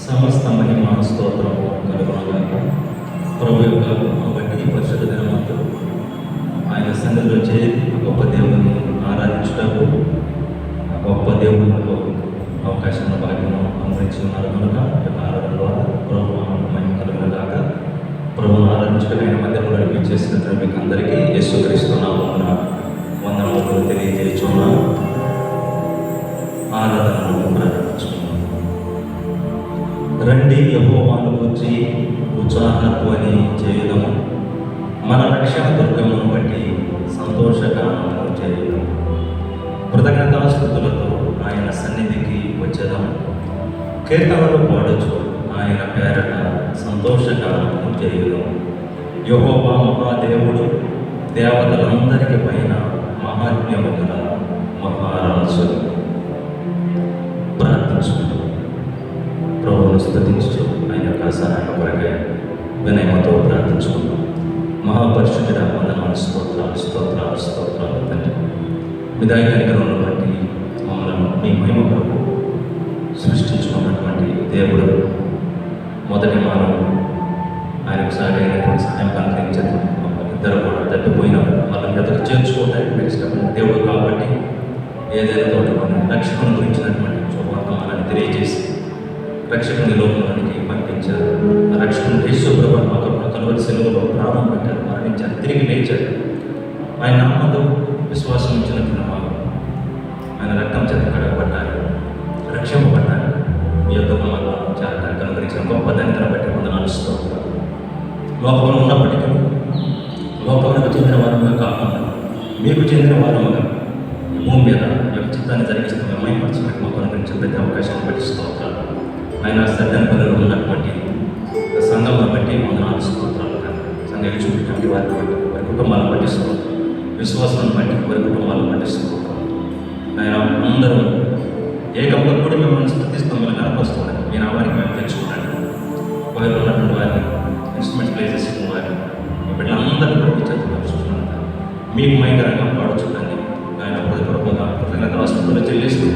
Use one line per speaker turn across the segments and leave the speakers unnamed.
సమస్త మహిమ స్తోత్రము కలుగునుగాక. ప్రభు యొక్క బట్టి పరిశుద్ధ దినమంతా ఆయన సన్నిధిలో చేరి గొప్ప దేవుని ఆరాధించటకు గొప్ప దేవునిలో అవకాశం భాగ్యం అనుభవించి ఉన్నారు కనుక ఆరాధన ద్వారా ప్రభు మహిమ కలుగునుగాక. ప్రభువును ఆరాధించడం మందిరంలో నడిపించేసిన మీకు అందరికీ యేసుక్రీస్తు నామమున వందనములు తెలియజేస్తున్నాను. ఆరాధనను ప్రారంభించుకున్నాం. రండి యెహోవాను గూర్చి ఉత్సాహధ్వని చేయుదము, మన రక్షణ దుర్గమును బట్టి సంతోషగానము చేయుదము. కృతజ్ఞతాస్తుతులతో ఆయన సన్నిధికి వచ్చేదము, కీర్తనలు పాడుచు ఆయన పేరట సంతోషగానము చేయుదము. యెహోవా మహాదేవుడు, దేవతలందరికి పైన మహాత్మ్యము గల మహారాజు. ప్రార్థించుకుంటూ ప్రభువును స్తుతించు ఆయన యొక్క సహాయం కొరకై వినయమతో ప్రార్థించుకుంటాం. మహాపరిశుద్ధుడ వందనాలు, స్తోత్రాలు స్తోత్రాలు స్తోత్రాలు తండ్రి. మీ దయ కనికరమును బట్టి మమ్మల్ని మీ మహిమ కొరకు సృష్టించుకున్నటువంటి దేవుడు మొదటి మానవు ఆయనకు సాగైనటువంటి సహాయం కనుకరించారు. ఇద్దరు కూడా తప్పిపోయిన వాళ్ళని ఎదురు చేర్చుకోవడానికి మీరు ఇష్టమైన దేవుడు కాబట్టి ఏదైనా తోట రక్షకుని గురించినటువంటి శుభవర్తమానాన్ని తెలియజేసి రక్షకుని లోకంలోనికి పంపించారు. రక్షకుని యేసుప్రభు కలువరి సెలవులో ప్రాణం పెట్టారు, మరణించారు, తిరిగి లేచారు. ఆయన నామంలో విశ్వాసం ఇచ్చినటువంటి వారు ఆయన రక్తం చేత కడగబడ్డారు, రక్షింపబడ్డారు. ఈ యొక్క మమ్మల్ని చేరడానికి అనుగ్రహించిన గొప్ప ధన్యతను బట్టి వందనాలు స్తోత్రాలు. లోకంలో ఉన్నప్పటికీ లోకానికి చెందిన వారముగా కాకుండా మీకు చెందిన వారముగా భూమి మీద యొక్క చిత్తాన్ని జరిగిస్తున్న మైపరచడానికి మాకు అనుగ్రహించిన ప్రతి అవకాశాన్ని బట్టి స్తోత్రాలు. ఆయన శ్రద్ధన పనులు ఉన్నటువంటి సంఘంలో బట్టి వందనాలు స్తోత్రాలు. సంఘాలు చూపించడానికి వారిని బట్టి, వారి కుటుంబాలను బట్టి స్తోత్రాలు, విశ్వాసాన్ని బట్టి వారి కుటుంబాలను బట్టి స్తోత్రాలు. ఆయన అందరూ ఏకంగా కూడా మిమ్మల్ని స్థుతిస్తూ మిమ్మల్ని కనపరుస్తున్నాడు. మీ నామానికి మేము తెచ్చుకున్నాడు. వారిలో ఉన్నటువంటి వారిని ఇన్స్ట్రుమెంట్ ప్లే చేసిన వారిని బిడ్డలందరూ కూడా చదువుకుంటున్నారు. మీకు మైకరంగా పాడుచుందండి. ఆయన హృదయపూర్వకంగా కృతజ్ఞతాస్తుతులు చెల్లిస్తూ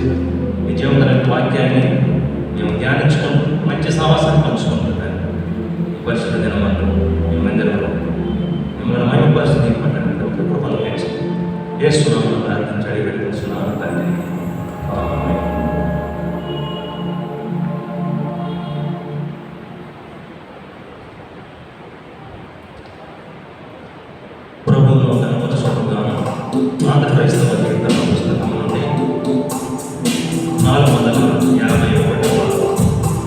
మీ జీవితమైన వాక్యాన్ని మేము ధ్యానించుకుంటూ మంచి సావాసాన్ని పంచుకుంటున్నాను. ఈ పరిశుద్ధ దినమంటూ మీ మందిరంలో మిమ్మల్ని మహిమ పరిస్థితి పట్టండి. ఒక కృపను పెంచి యేసునామమున ప్రార్థించి అడిగి పెట్టుకుంటున్నాను తండ్రి. ఆమేన్. ప్రభువును కనపరచుటకుగా ఆంధ్ర క్రైస్తవ కీర్తన పుస్తకం నుండి 451వ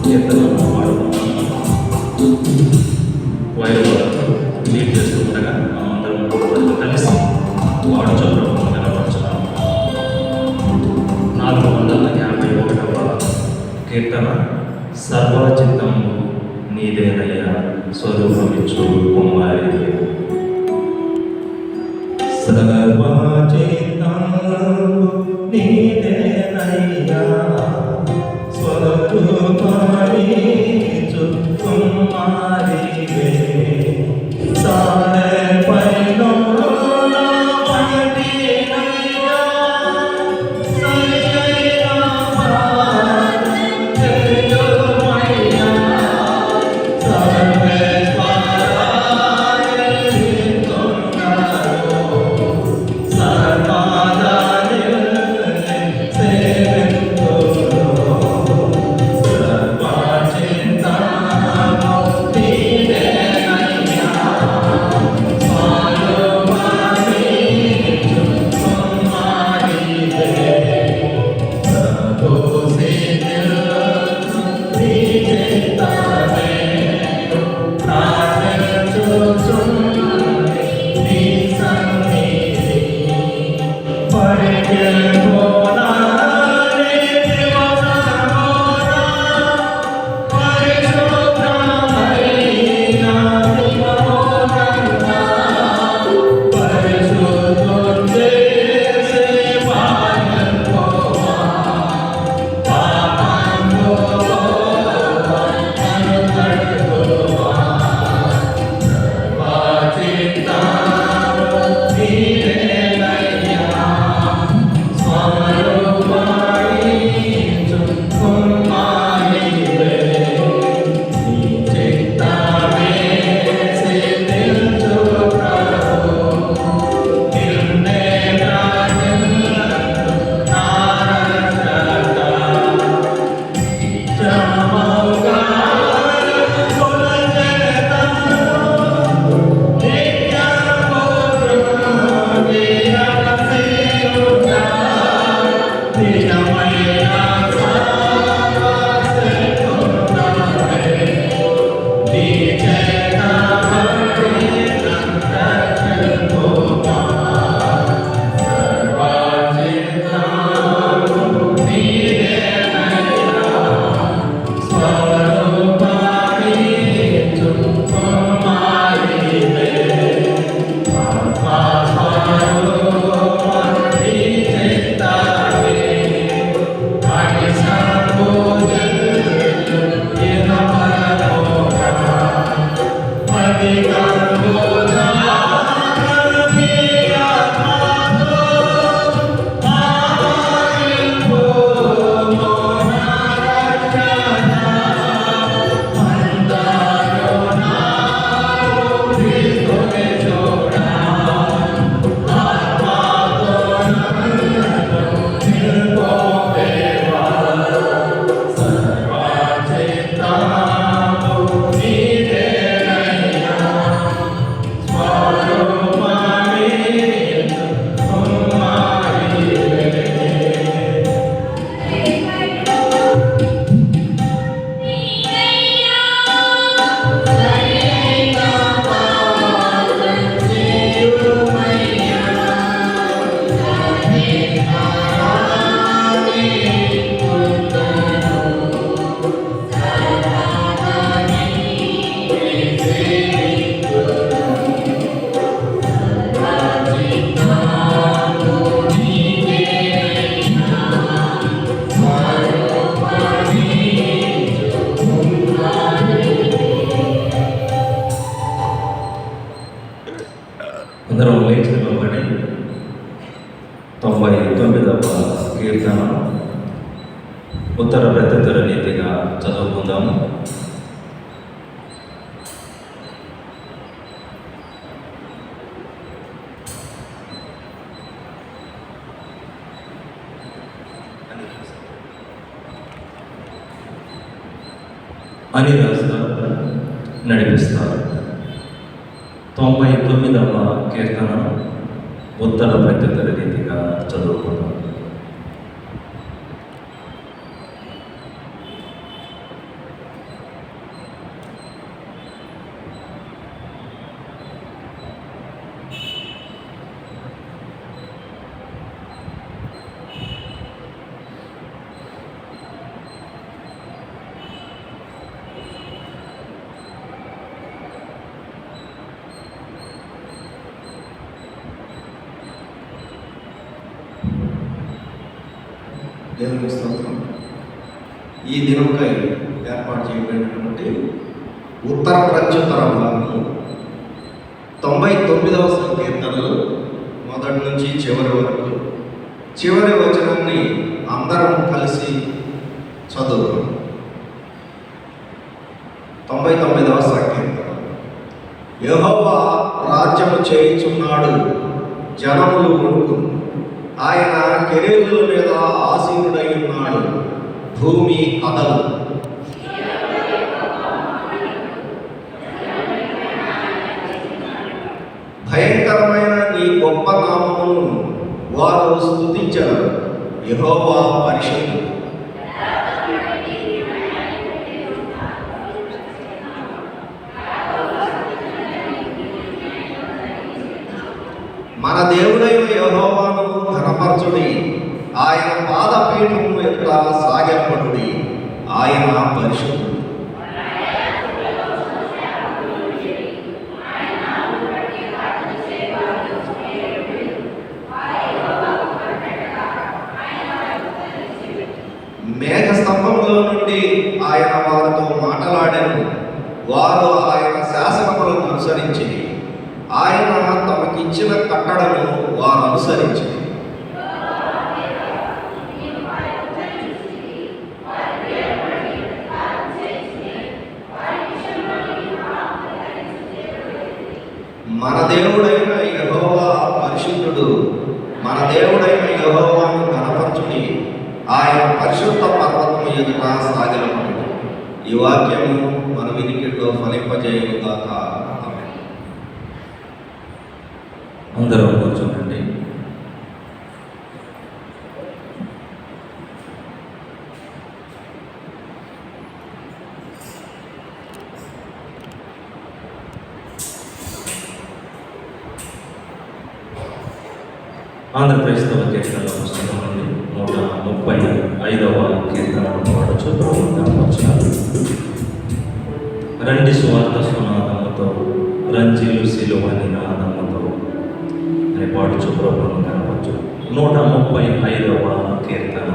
కీర్తనను పాడుతున్నాము. వారు లీడ్ చేస్తుండగా మనమందరం కలిసి పాడుచు ప్రభువును కనపరచున్నాము. 451వ కీర్తన. సర్వచిత్తము నీదేనయ్యా, స్వరూపమిచ్చు కుమారి. సర్వచిత్తము నీదేనయ్యా, స్వరూపమిచ్చు కుమారివే. సారే పైలో Amen. అందరం లేచి నిలబడి 99వ కీర్తన ఉత్తర ప్రత్యుత్తర రీతిగా చదువుకుందాము. అని రాజుగా నడిపిస్తారు. 99వ కీర్తన ఉత్తర ప్రత్యుత్తర రీతిగా చదువుకుందాం.
దేవునికి స్తోత్రం. ఈ దినంకై ఏర్పాటు చేయబడినటువంటి ఉత్తర ప్రత్యుత్తర భాగము 99వ సంకీర్తనలు మొదటి నుంచి చివరి వరకు చివరి వచనాన్ని అందరం కలిసి చదువుతాం. 99వ సంకీర్తన. యెహోవా రాజ్యము చేయుచున్నాడు, జనములు వణుకును. ఆయన కెరూబుల మీద ఆసీనుడై ఉన్నాడు, భూమి కదలు. భయంకరమైన నీ గొప్ప నామమును వారు స్తుతించరు. యెహోవా పరిశుద్ధుడు. మన దేవుడైన యెహోవాను ఘనపరచుడి, ఆయన పాదపీఠము యొక్క సాగిలపడుడి, ఆయన పరిశుద్ధుడు. మేఘ స్తంభంలో నుండి ఆయన వారితో మాట్లాడాను, వారు ఆయన శాసనములను అనుసరించి ఆయన తమకిచ్చిన కట్టడను వారు అనుసరించి మన దేవుడైన యెహోవా పరిశుద్ధుడు. మన దేవుడైన యెహోవాను ఘనపరచుడి, ఆయన పరిశుద్ధ పర్వతము ఎదుట సాగిలపడుడి. ఈ వాక్యము మన వినికిడిలో ఫలింపజేయును గాక. ఆమేన్.
అందరూ కూర్చోండి. ఆంధ్రప్రదేశ్లో కీర్తనల పుస్తకం నుండి 135వ కీర్తనను పాడచ్చు. ప్రభుత్వం రండి స్వార్థ సునాదముతో, రంజిలు సిలువ నినాదముతో అని పాడుచు ప్రభుత్వం కనవచ్చు. 135వ కీర్తన.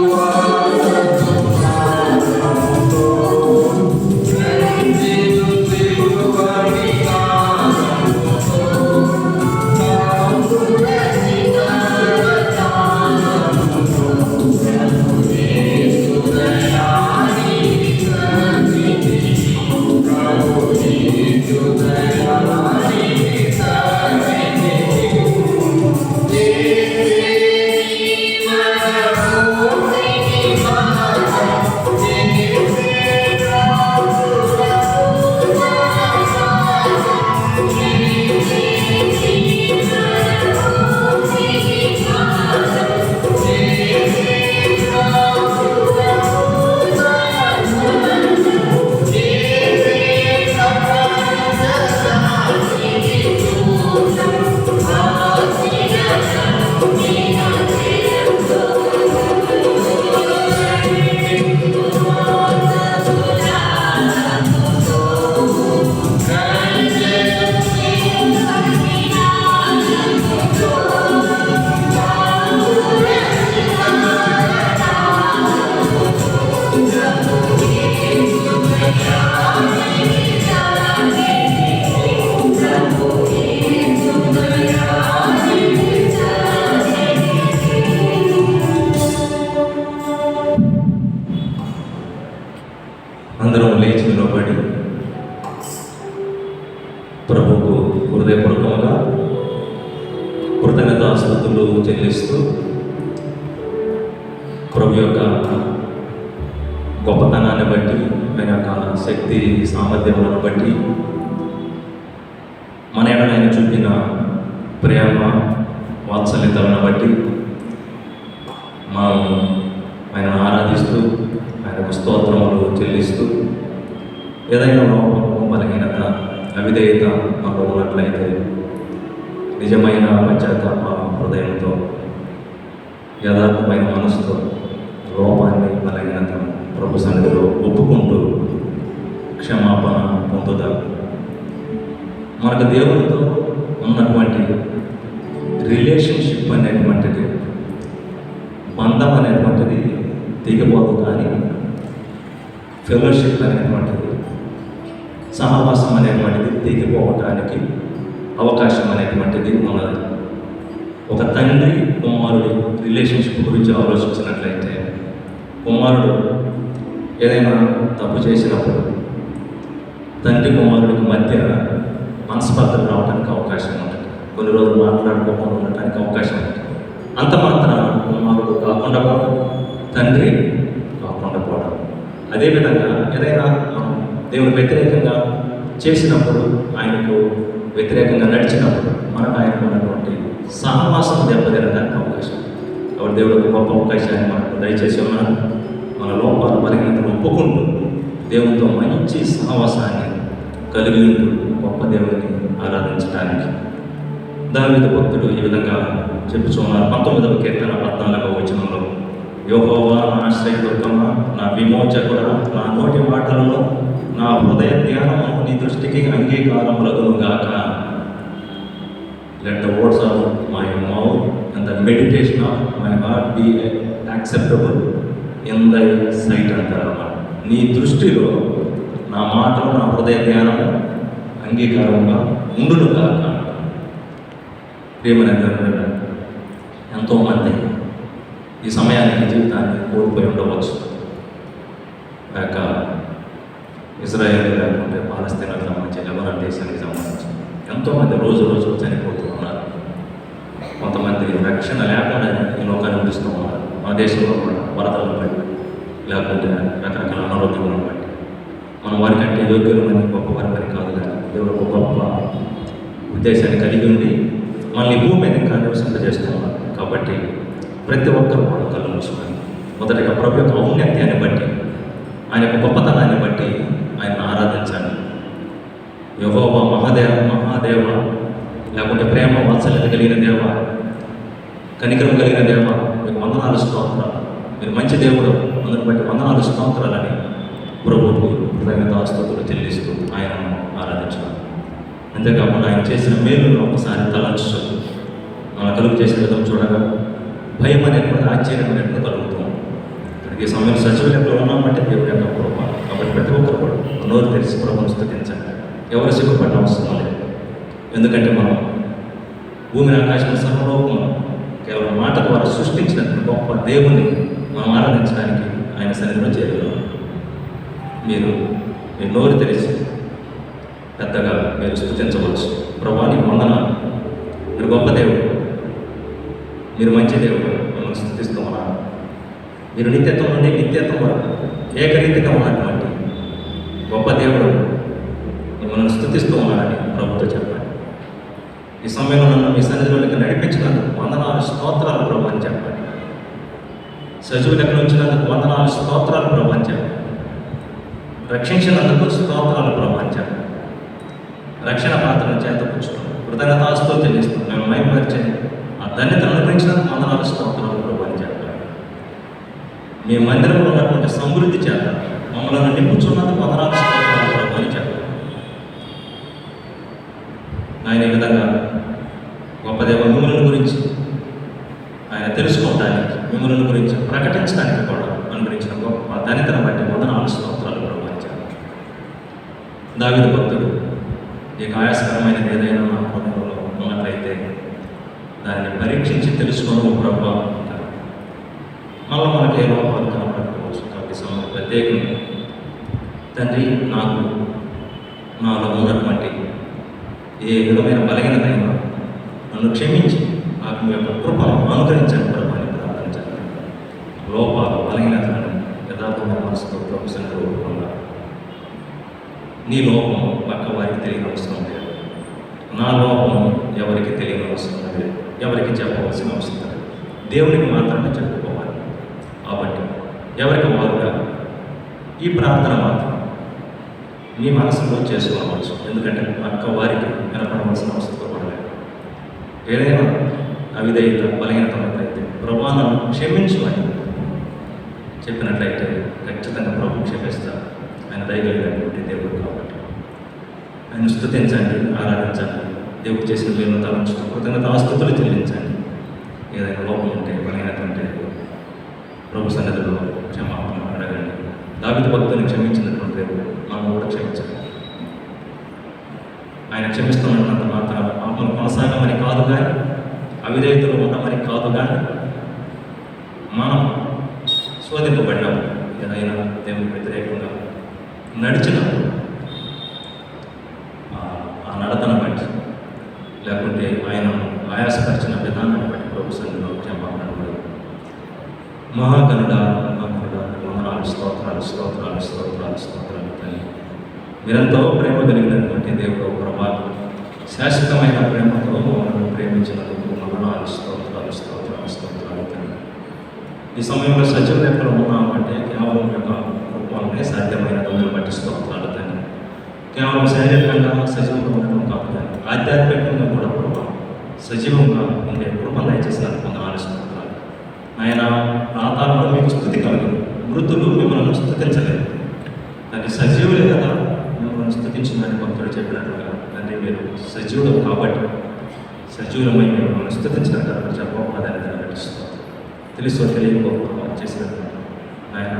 Lord.
అందరం లేచి నిలబడి ప్రభువుకు హృదయపూర్వకంగా కృతజ్ఞతాస్తుతులు చెల్లిస్తూ ప్రభు యొక్క గొప్పతనాన్ని బట్టి, ఆయన యొక్క శక్తి సామర్థ్యములను బట్టి, మన ఎడల ఆయన చూపిన ప్రేమ వాత్సల్యతలను బట్టి మనం ఆయనను ఆరాధిస్తూ ఆయనకు స్తోత్రములు చెల్లిస్తూ ఏదైనా లోపము, బలహీనత, అవిధేయత మనలో ఉన్నట్లయితే నిజమైన పశ్చాత్తాప హృదయంతో, యథార్థమైన మనసుతో లోపాన్ని, బలహీనతను ప్రభు సన్నిధిలో ఒప్పుకుంటూ క్షమాపణ పొందుతారు. మనకు దేవునితో ఉన్నటువంటి రిలేషన్షిప్ అనేటువంటిది, బంధం అనేటువంటిది దిగబోదు, కానీ ఫెలోషిప్ అనేటువంటిది, సహవాసం అనేటువంటిది దిగిపోవటానికి అవకాశం అనేటువంటిది ఉన్నది. ఒక తండ్రి కుమారుడి రిలేషన్షిప్ గురించి ఆలోచించినట్లయితే, కుమారుడు ఏదైనా తప్పు చేసినప్పుడు తండ్రి కుమారుడికి మధ్య మనస్పర్ధలు రావడానికి అవకాశం ఉంటుంది. కొన్ని రోజులు మాట్లాడుకోకుండా ఉండటానికి అవకాశం ఉంటుంది. అంత మాత్రాన కుమారుడు కాకుండా పోవడం, తండ్రి కాకుండా పోవడం. అదేవిధంగా ఏదైనా మనం దేవుని వ్యతిరేకంగా చేసినప్పుడు, ఆయనకు వ్యతిరేకంగా నడిచినప్పుడు మనకు ఆయనకు ఉన్నటువంటి సహవాసం దెబ్బతినడానికి అవకాశం. కాబట్టి దేవుడు ఒక గొప్ప అవకాశాన్ని మనకు దయచేసి ఉన్నాడు. మన లోపాలు, బలహీనతను ఒప్పుకుంటూ దేవునితో మంచి సహవాసాన్ని కలిగి ఉంటూ గొప్ప దేవుని ఆరాధించడానికి దావీదు భక్తుడు ఈ విధంగా చెప్పుచున్నారు. 19వ కీర్తన 14వ వచనంలో, యెహోవా నా ఆశ్రయదుర్గమా, నా విమోచకుడా, నా నోటి మాటలను, నా హృదయ ధ్యానము నీ దృష్టికి అంగీకారములగును గాక. Let the words of my mouth and the meditation of my heart be acceptable in thy sight అంటారన్నమాట. నీ దృష్టిలో నా మాటలు, నా హృదయ ధ్యానము అంగీకారంగా ఉండును గాక. ప్రియమైన దేవుని, ఎంతోమంది ఈ సమయానికి జీవితాన్ని కోల్పోయి ఉండవచ్చు. లేక ఇజ్రాయేల్ లేకుంటే పాలస్తీనాకు సంబంధించి, లెబనాన్ దేశానికి సంబంధించి ఎంతోమంది రోజు చనిపోతూ ఉన్నారు. కొంతమంది రక్షణ లేకుండా ఈ లోకాన్ని నడుస్తూ ఉన్నారు. మన దేశంలో కూడా వరదలను బట్టి, లేకుంటే రకరకాల అనారోగ్యములను బట్టి మనం వారికంటే యోగ్యులమని, గొప్పవారిని కాదు, కానీ దేవుడు ఒక గొప్ప ఉద్దేశాన్ని కలిగి ఉండి మనల్ని భూమి మీద ఇంకా నివసింపజేస్తూ ఉన్నారు. కాబట్టి ప్రతి ఒక్కరు కూడా కళ్ళు మూసుకొని మొదటిగా ప్రభు యొక్క ఔన్నత్యాన్ని బట్టి, ఆయన యొక్క గొప్పతనాన్ని బట్టి ఆయన ఆరాధించాలి. యెహోవా మహాదేవ, లేకుంటే ప్రేమ వాత్సల్యత కలిగిన దేవ, కనికరం కలిగిన దేవ, మీకు వందనాలు స్తోత్రాలు, మీరు మంచి దేవుడు, అందరిని బట్టి వందనాలు స్తోత్రాలని ప్రభువుకు కృతజ్ఞతాస్తుతులు చెల్లిస్తూ ఆయనను ఆరాధించాలి. అంతేకాకుండా ఆయన చేసిన మేలును ఒకసారి తలంచు మన కలుగు చేసిన విధం చూడగా భయం అనేటువంటి, ఆశ్చర్యం అనేటువంటి కలుగుతాం. ఈ సమయం సచివులు ఉన్నామంటే దేవుడి యొక్క కృప. కాబట్టి ప్రతి ఒక్కరు కూడా నోరు తెరిచి ప్రభువును స్తుతించండి. ఎవరు సిగ్గుపడిన అవసరం లేదు. ఎందుకంటే మనం భూమిని, ఆకాశం, సర్వలోకం కేవలం మాట ద్వారా సృష్టించినటువంటి గొప్ప దేవుని మనం ఆరాధించడానికి ఆయన సన్నిధిలో చేరుతున్నాం. మీరు నోరు తెరిచి పెద్దగా మీరు స్తుతించవచ్చు. ప్రభువా నీకు వందనాలు, మీరు గొప్ప దేవుడు, మీరు మంచి దేవుడు, మిమ్మల్ని స్తుతిస్తూ ఉన్నారు. మీరు నిత్యత్వం నుండి నిత్యత్వం వరకు ఏకరీతిగా ఉన్నటువంటి గొప్ప దేవుడు, మిమ్మల్ని స్తుతిస్తూ ఉన్నారని ప్రభుతో చెప్పండి. ఈ సమయంలో నన్ను మీ సన్నిధిలోకి నడిపించినందుకు వందనాలు స్తోత్రాలు ప్రభు అని చెప్పండి. సజీవులకు ఉంచినందుకు వందనాలు స్తోత్రాలు ప్రభు అని చెప్పండి. రక్షించినందుకు స్తోత్రాలు ప్రభు అని చెప్పండి. రక్షణ పాత్రను చేతపుచ్చుకుని కృతజ్ఞతాస్తుతులు చెల్లిస్తాం. మేము మైమరిచే ఆ ధన్యతను అనుగ్రహించినందుకు వందనాలు స్తోత్రాలు ప్రభు అని చెప్పండి. మీ మందిరంలో ఉన్నటువంటి సమృద్ధి చేత మమ్మల్ని నింపుచున్నందుకు వందనాలు స్తోత్రాలు ప్రభు అని చెప్పండి. ఆయన ఈ విధంగా గొప్ప దేవ మిమ్మల్ని గురించి ఆయన తెలుసుకోవడానికి, మిమ్మల్ని గురించి ప్రకటించడానికి కూడా అనుగ్రహించిన గొప్ప ధన్యతను బట్టి వందనాలు స్తోత్రాలు ప్రవహించారు. దావీదు భక్తుడు నీకు ఆయాస్కరమైనది ఏదైనా నా హృదయంలో ఉన్నట్లయితే దాన్ని పరీక్షించి తెలుసుకోవడం ప్రభావ అంటారు. మళ్ళీ మనకి ఏ లోపాలు కనపడకపోవచ్చు. కాబట్టి సమయం ప్రత్యేకంగా తండ్రి, నాకు నాలో ఉన్నటువంటి ఏ విధమైన బలహీనతైనా నన్ను క్షమించి నాకు మీ యొక్క కృపను అనుగ్రహించండి ప్రభు అని ప్రార్థించండి. లోపాలు బలహీనతలను యథార్థమైన మనసుతో ప్రభుత్వంగా నీ లోపం పక్క వారికి తెలియని అవసరం లేదు, నా లోపం ఎవరికి తెలియని అవసరం లేదు, ఎవరికి చెప్పవలసిన అవసరం లేదు, దేవునికి మాత్రమే చెప్పుకోవాలి. కాబట్టి ఎవరికి వారుగా ఈ ప్రార్థన మాత్రం మీ మనసులో చేసుకోవచ్చు. ఎందుకంటే పక్క వారికి వినపడవలసిన అవసరం పడలేదు. ఏదైనా అవిధేయత బలహీనత ఉన్నట్లయితే ప్రభు నన్ను క్షమించు అని చెప్పినట్లయితే ఖచ్చితంగా ప్రభు క్షమిస్తారు. ఆయన దయగలిగినటువంటి దేవుడు కాబట్టి ఆయన స్తుతించండి, ఆరాధించండి. దేవుడు చేసిన వీళ్ళను తలంచుతూ కృతజ్ఞతాస్తుతులు చెల్లించండి. ఏదైనా లోపం ఉంటే బలహీనత ఉంటే ప్రభు సన్నిధిలో క్షమాపణ అడగండి. దావీదు భక్తుని క్షమించినటువంటి దేవుడు మనం కూడా క్షమించాలి. ఆయన క్షమిస్తున్నంత మాత్రం పాపను కొనసాగమని కాదు కానీ, అవిధేయతలు ఉండమని కాదు కానీ, మనం శోధింపబడినప్పుడు ఏదైనా దేవునికి వ్యతిరేకంగా నడిచినప్పుడు ఆ నడతను బట్టి లేకుంటే ఆయన ఆయాసపరిచిన విధానాన్ని బట్టి ప్రభు సన్నిధిలో క్షమాపణ మహాగణుడ వందనాలు, స్తోత్రాలు స్తోత్రాలు స్తోత్రాలు స్తోత్రాలు తల్లి. మీరెంతో ప్రేమ కలిగినటువంటి దేవుడు ప్రభా, శాశ్వతమైన ప్రేమతో మమ్మల్ని ప్రేమించినందుకు వందనాలు, స్తోత్రాలు స్తోత్రాలు స్తోత్రాలు తల్లి. ఈ సమయంలో సజీవులు ఎక్కడ ఉన్నామంటే కేవలం యొక్క కృపనే సాధ్యమైన దాన్ని బట్టి స్తోత్రాలు తల్లి. కేవలం శారీరకంగా సజీవంగా ఉండడం కాదు కానీ ఆధ్యాత్మికంగా కూడా ప్రభావం సజీవంగా ఉండే కృపను దయచేసినందుకు వందనాలు, స్తోత్రాలు. ఆయన ప్రాతాలలో మీకు స్థుతి కలిగింది, మృతులు మిమ్మల్ని స్థుతించలేదు. దాన్ని సజీవులే కదా మిమ్మల్ని స్థుతించిందని భక్తుడు చెప్పినట్లుగా తండ్రి మీరు సజీవుడు కాబట్టి సజీవులమై మిమ్మల్ని స్థుతించిన కాబట్టి చెప్పకూడదని నటిస్తారు. తెలుసో తెలియకో చేసినట్టు ఆయన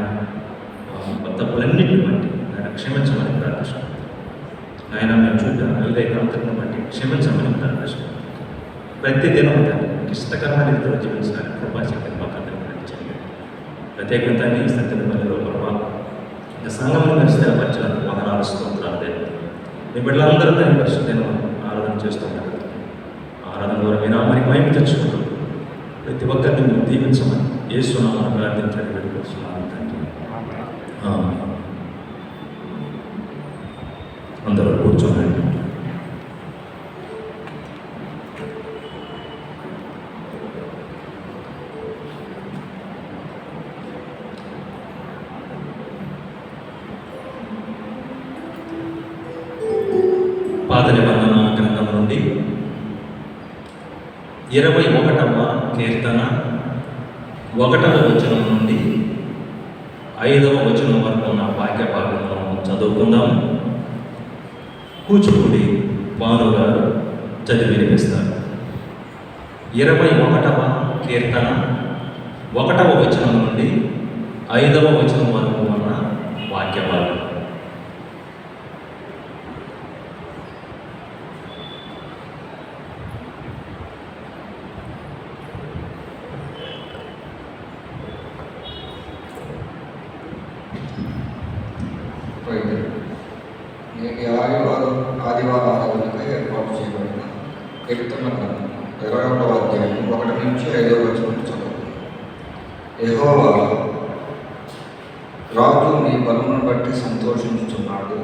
తప్పులన్నింటిని బట్టి ఆయన క్షమించమని ప్రార్థిస్తాం. ఆయన మేము చూద్దాం ఏదైతే అంతటిని బట్టి క్షమించమని ప్రార్థిస్తాం. ప్రతి దినం ఇష్టకరమైన రీతిలో జీవించడానికి కృపాశక్తిని మాకు అందరికీ ప్రత్యేకంగా ఈ సత్యపల్లిలో ప్రభావం సంఘంలో మీరు స్థిరపరచడానికి వందనాలు, స్తోత్రాలు. మీ బిడ్డలందరూ దాని పరిశుద్ధమైన ఆరాధన చేస్తుంటారు. ఆరాధన ద్వారా మీ నామానికి మహిమ తెచ్చుకుంటాం. ప్రతి ఒక్కరిని మీరు దీవించమని యేసు నామమున ప్రార్థించడానికి వేడుకొస్తున్నాను తండ్రి. అందరూ కూర్చోండి. పాత నిబంధన గ్రంథం నుండి 21వ కీర్తన 1వ వచనం నుండి 5వ వచనం వరకు ఉన్న వాక్య భాగంలో చదువుకుందాం. కూచిపూడి భాను గారు చదివి వినిపిస్తారు. 21వ కీర్తన 1వ వచనం నుండి 5వ వచనం వరకు ఉన్న వాక్య భాగం.
నేటి ఆదివారం ఆరాధనగా ఏర్పాటు చేయబడిన కీర్తన గ్రంథం 21వ అధ్యాయం 1 నుంచి 5వ వచనం చదువుతుంది. యెహోవా రాజు నీ బలమును బట్టి సంతోషించుచున్నాడు,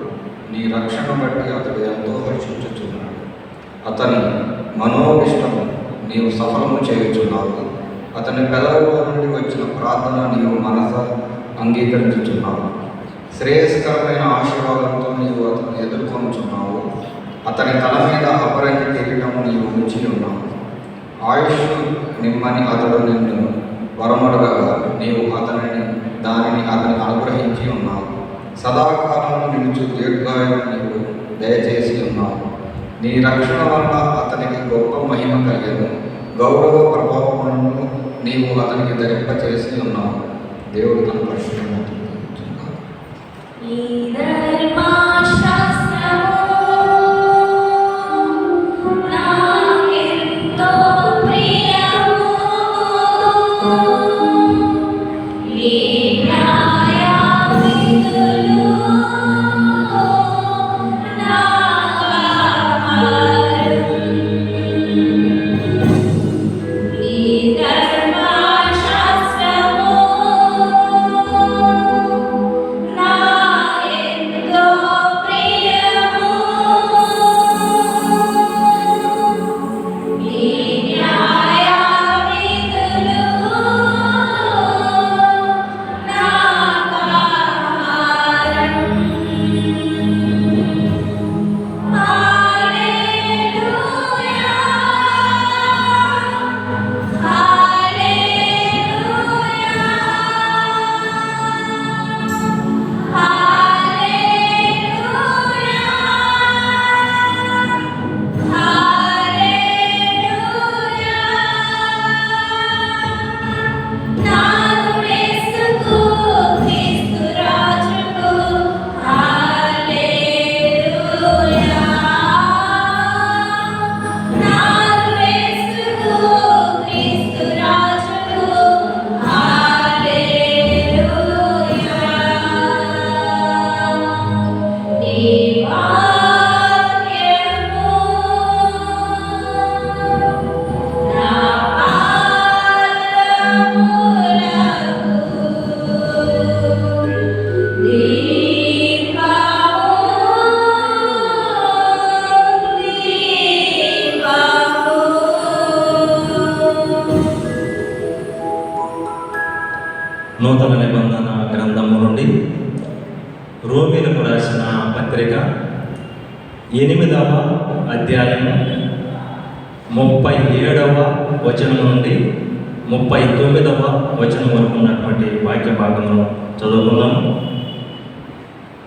నీ రక్షణ బట్టి అతడు ఎంతో హర్షించుచున్నాడు. అతని మనోవిష్టము నీవు సఫలము చేయుచున్నావు, అతని పెదవుల నుండి వచ్చిన ప్రార్థన నీవు మనస అంగీకరించుచున్నావు. శ్రేయస్కరమైన ఆశీర్వాదంతో నీవు అతను ఎదుర్కొనుచున్నావు, అతని తల మీద అపరంజి కిరీటము నీవు ఉంచి ఉన్నావు. ఆయుష్ నిమ్మని అతడు నిన్ను వరమడుగగా నీవు దానిని అతని అనుగ్రహించి ఉన్నావు. సదాకాలం నిలుచు దీర్ఘాయువు నీవు దయచేసి ఉన్నావు. నీ రక్షణ వల్ల అతనికి గొప్ప మహిమ కలిగేను, గౌరవ ప్రభావములను నీవు అతనికి ధరింపచేసి ఉన్నావు. దేవుడు తన పరిశుభ్రత
Yeah.
రోమీలకు రాసిన పత్రిక 8వ అధ్యాయం 37వ వచనం నుండి 39వ వచనం వరకు ఉన్నటువంటి వాక్య భాగంలో చదువుకుందాము.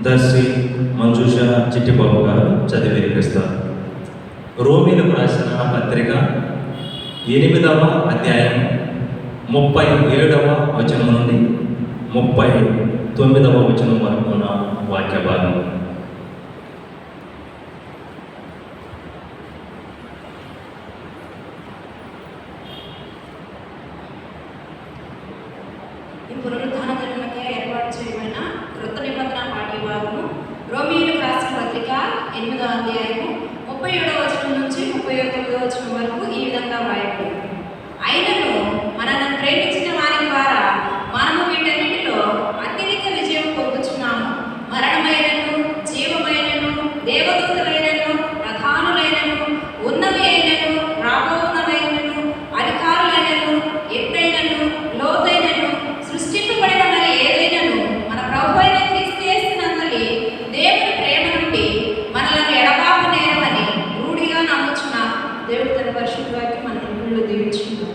దర్శి మంజుష చిట్టిబాబు గారు చదివి వినిపిస్తారు. రోమీలకు రాసిన పత్రిక 8వ అధ్యాయం 37వ వచనం నుండి 39వ వచనం వరకు ఉన్న వాక్య భాగం.
ఈ పునరుద్ధాన దినములకే ఏర్పాటు చేయబడిన కృత నిబంధన పాఠ్య భాగము రోమీయులకు రాసిన పత్రిక 8వ అధ్యాయము 37వ వచనం నుంచి 39వ వచనం వరకు ఈ విధంగా వ్రాయబడింది. అయినను మనల్ని ప్రేమించిన వారి ద్వారా మనము వీటన్నిటిలో అత్యధిక విజయం పొందుచున్నాము. మరణమైనను జీవమైనను దేవదూతలైనను ప్రధానులైనను ఉన్నవి అయినను రాబోవునవైనను అధికారులైనను ఎత్తైనను లోతైనను సృష్టింపబడిన మరి ఏదైనను మన ప్రభు అయిన క్రీస్తు యేసునందలి దేవుని ప్రేమ నుండి మనలను ఎడబాపు నేరమని రూఢిగా నమ్ముచున్నాం. దేవుడు తన పరిశుద్ధ వాక్యం మన ఇంట్లో దీవించుకున్నాం.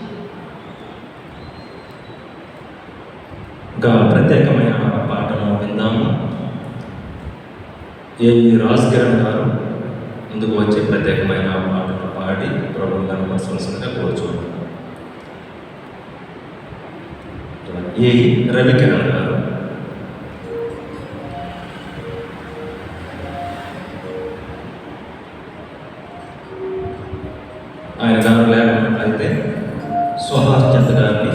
ఒక ప్రత్యేకమైన పాటను విందాము. రాజ్ కిరణ్ గారు ముందుకు వచ్చే ప్రత్యేకమైన పాటను పాడి ప్రభువును కనపరచవలసిందిగా కోరుచున్నాను. రవికిరణ్ గారు. ఆయన గారు లేకున్నట్లయితే సుహాస్ చంద్ గారిని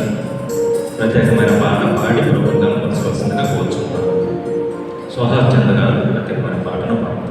ప్రత్యేకమైన పాట పాడి ప్రభుత్వం కనపరచవలసిందిగా కోరుచున్నాను. సుహాస్ చంద్ గారు ప్రత్యేకమైన పాటను పాడతారు.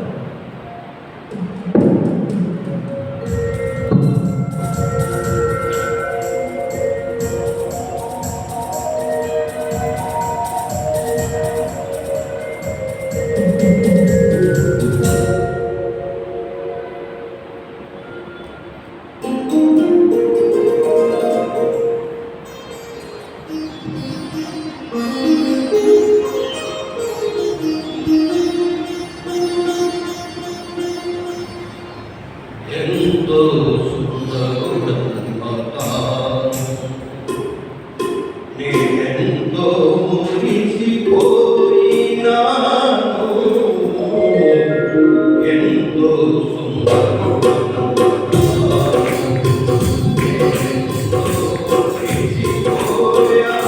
ఎంతో సుందరుడమ్మా, నేనెంతో మురిసిపోయినాను. ఎంతో సుందరుడమ్మా, నేనెంతో మురిసిపోయాను.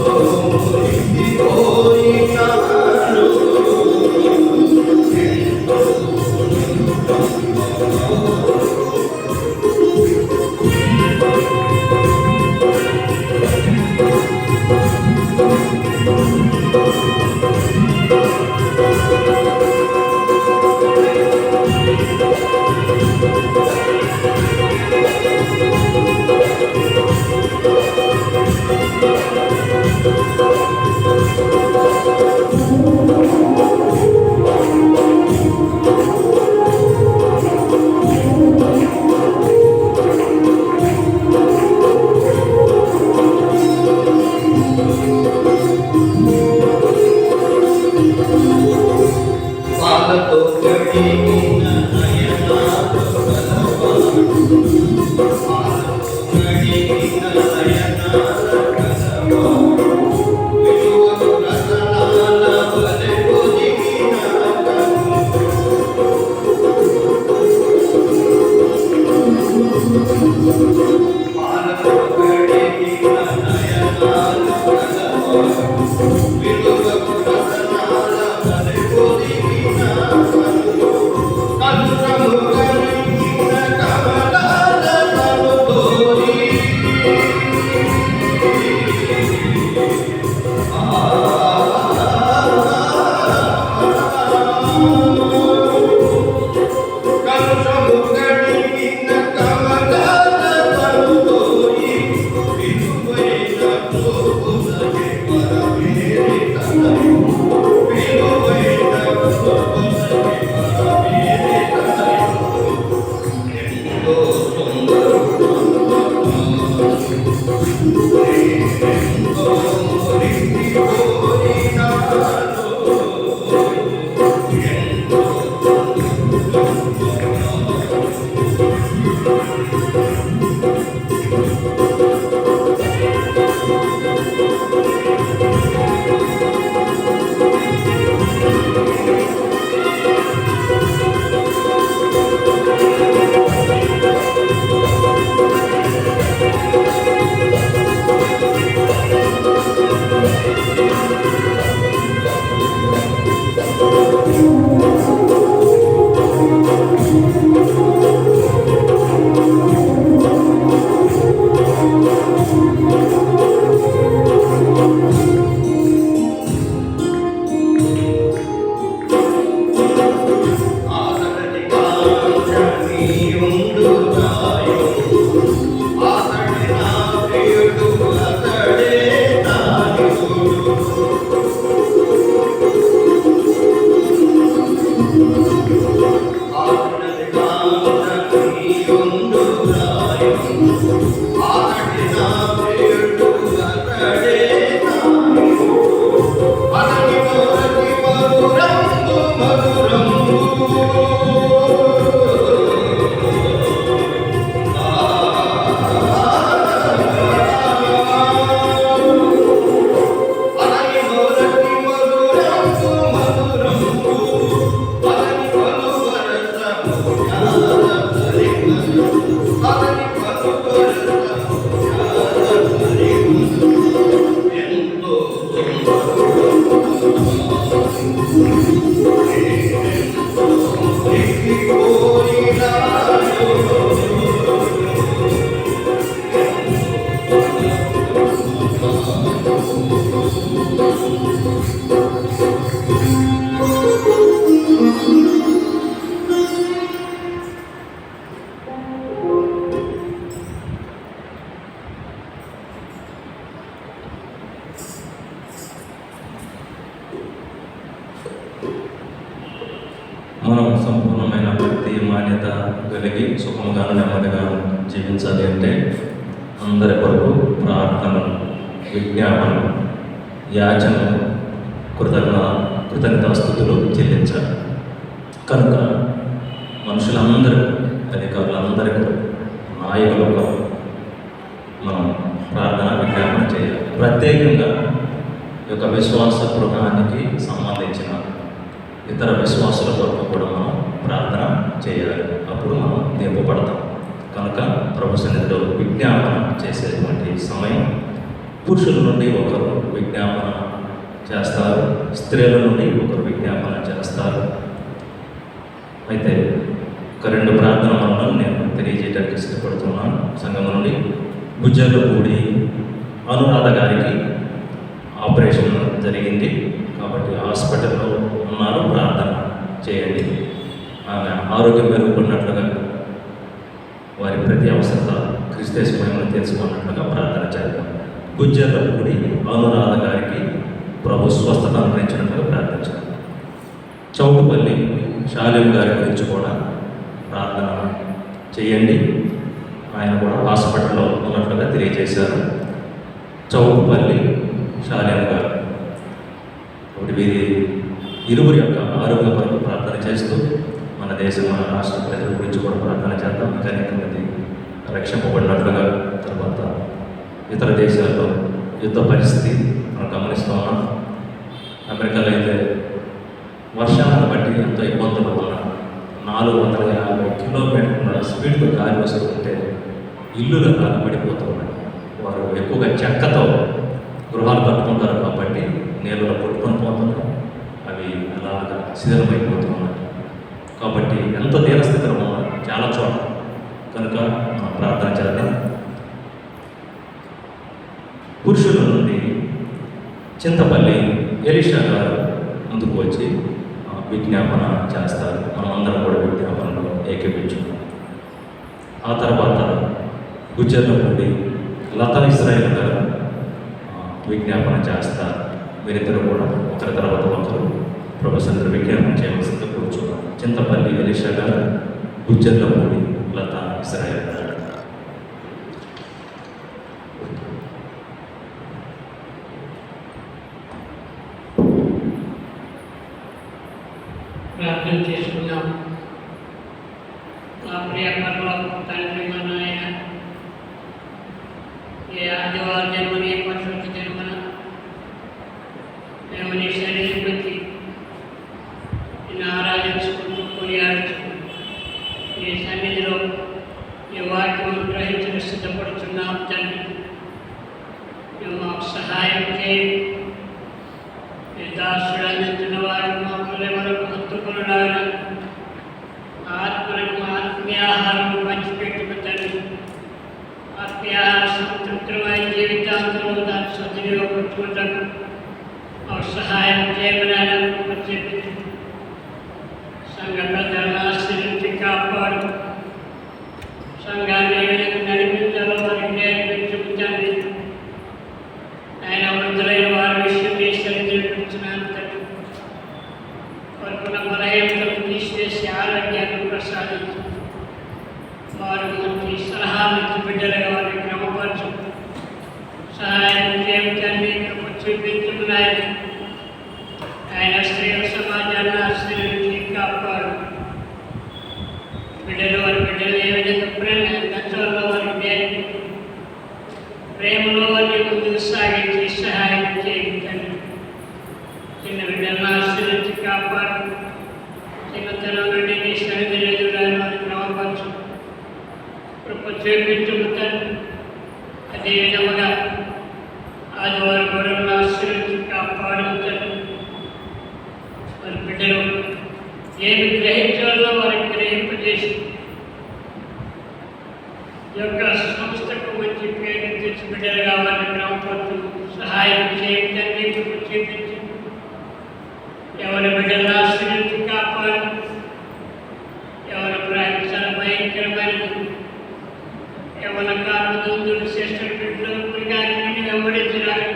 Oh
మనం సంపూర్ణమైన భక్తి మాన్యత కలిగి సుఖంగా నెమ్మదిగా జీవించాలి అంటే అందరి కొరకు ప్రార్థనలు, విజ్ఞాపనలు, యాచనలు, కృతజ్ఞతాస్తుతులు చెల్లించాలి. కనుక మనుషులందరూ, అధికారులందరికీ, నాయకులకు మనం ప్రార్థన విజ్ఞాపన చేయాలి. ప్రత్యేకంగా ఈ యొక్క విశ్వాస గృహానికి సంబంధించిన ఇతర విశ్వాసుల కొరకు కూడా మనం ప్రార్థన చేయాలి. అప్పుడు మనం నింపబడతాం. కనుక ప్రభు సన్నిధిలో విజ్ఞాపన చేసేటువంటి సమయం, పురుషుల నుండి ఒకరు విజ్ఞాపన చేస్తారు, స్త్రీల నుండి ఒకరు విజ్ఞాపన చేస్తారు. అయితే ఒక 2 ప్రార్థన మనలను నేను తెలియజేయడానికి ఇష్టపడుతున్నాను. సంఘం నుండి బుజ్జర్లపూడి అనురాధ గారికి ఆపరేషన్ జరిగింది కాబట్టి హాస్పిటల్లో ఉన్నారు. ప్రార్థన చేయండి. ఆమె ఆరోగ్యం మెరుగుపడినట్లుగా, వారి ప్రతి అవసరత క్రీస్తు మహిమను తెలుసుకున్నట్లుగా ప్రార్థన చేద్దాం. బుజ్జర్లపూడి అనురాధ గారికి ప్రభు స్వస్థత అనుగ్రహించినట్లుగా ప్రార్థించాలి. చౌటుపల్లి శాలిం గారి గురించి కూడా ప్రార్థన చేయండి. ఆయన కూడా హాస్పిటల్లో ఉన్నట్లుగా తెలియజేశారు. చౌటుపల్లి శాలిం గారు ఒకటి వీరి ఇరువురి యొక్క ఆరోగ్య కొరకు ప్రార్థన చేస్తూ మన దేశం, మన రాష్ట్ర ప్రజల గురించి కూడా ప్రార్థన చేద్దాం. అనేక మంది రక్షింపబడినట్లుగా, తర్వాత ఇతర దేశాల్లో యుద్ధ పరిస్థితి మనం గమనిస్తూ ఉన్నాం. అమెరికాలో అయితే వర్షాలను బట్టి ఎంతో ఇబ్బందులు ఉన్న 450 కిలోమీటర్ల స్పీడ్తో గాలి వస్తూ ఉంటే ఇల్లులు పడిపోతూ ఉన్నాయి. వారు ఎక్కువగా చెక్కతో గృహాలు కట్టుకుంటారు నీళ్ళలో కొట్టుకొని పోతున్నాయి, అవి అలాగా శిథిలమైపోతున్నాయి. కాబట్టి ఎంత దీనస్థితిలో ఉన్నారు చాలా చోట్ల. కనుక మనం ప్రార్థన చేద్దాం. పురుషుల నుండి చింతపల్లి ఎలీషా గారు ముందుకు వచ్చి విజ్ఞాపన చేస్తారు. మనం అందరం కూడా విజ్ఞాపనలో ఏకీపించుకున్నాం. ఆ తర్వాత గుజ్జర్ల నుండి లతా ఇస్రాయేల్ గారు విజ్ఞాపన చేస్తారు. మీరిద్దరు కూడా ఒకరి తర్వాత ఒకరు ప్రొఫెసర్ విజ్ఞాపన చేయవలసింది కూర్చున్నాం. చింతపల్లి ఎలీషా గారు, గుజ్జర్ల నుండి లతా ఇస్రాయేల్ గారు.
ప్రార్థన చేసుకుందాం. మా ప్రియ పరలోకపు తండ్రి, మా నాయన, ఏ ఆదివారం జన్మని, ఏ పరిశుద్ధ జన్మన మేము నీ శరీరం బట్టి నిన్ను ఆరాధించుకుంటూ కొనియాడుచుకుంటూ నీ సన్నిధిలో ఈ వాక్యం గ్రహించడం సిద్ధపడుతున్నాం తండ్రి. నువ్వు మాకు సహాయం చేయండి. నీ దాసుడు అందించిన వారు మాకు ఎవరికి హత్తుకున్నాడు ఆత్మలకు ఆత్మీయాహారం పంచిపెట్టుకు తండ్రి. ఆత్మీయాహార సంతృప్తమైన జీవితాంతంలో దాన్ని సద్వినియోగపరుచుకుంటాను. మాకు సహాయం చేయమని చెప్పింది. సంఘ పెద్దలను ఆశ్రయించి కాపాడు. సంఘాన్ని ఏ విధంగా నడిపించాలో వారికి నేర్పించుకుంటాను. ఆయన వృద్ధులైన వారి విషయం నేర్పించినాను తండ్రి. వారికి బలహీనతలు తీసివేసి ఆరోగ్యాన్ని ప్రసాదించు. వారు మంచి సలహాలు ఇచ్చి బిడ్డలుగా వారిని క్రమపరచు. సహాయం చేయటాన్ని చూపించుకున్నాయని ఆయన స్త్రీల సమాజాన్ని ఆశ్రయించి కాపాడు. బిడ్డలు వారి బిడ్డలు ఏ విధంగా ప్రేమలో వారికి నేర్పించు. ప్రేమలో వారిని ముందుకు సాగించి సహాయం చేయించండి. చిన్న బిడ్డలను ఆశ్రయించి కాపాడు. చిన్నతనం నుండి నీ సన్నిధిని ఎదురాని వారిని క్రమపరచు. కృప చూపించుకుంటాను. అదేవిధముగా ఆదివారం గొడవలను ఆశ్రయించి కాపాడుతాను. వారి బిడ్డలు ఏమి గ్రహించాలో వారికి గ్రహింపజేసి యొక్క సంస్థకు మంచి పేరు తెచ్చి బిడ్డలుగా వారిని క్రమపరచు. సహాయం చేయండి. కృప చూపించు. ఎవరి బిడ్డలను ఆశ్రయించి కాపాడు. ఎవరి ప్రార్థన భయంకరమైనది. ఎవరి కారణదుందుడు శ్రేష్ఠ బిడ్డలు పురిగాని వెంబడించినారు.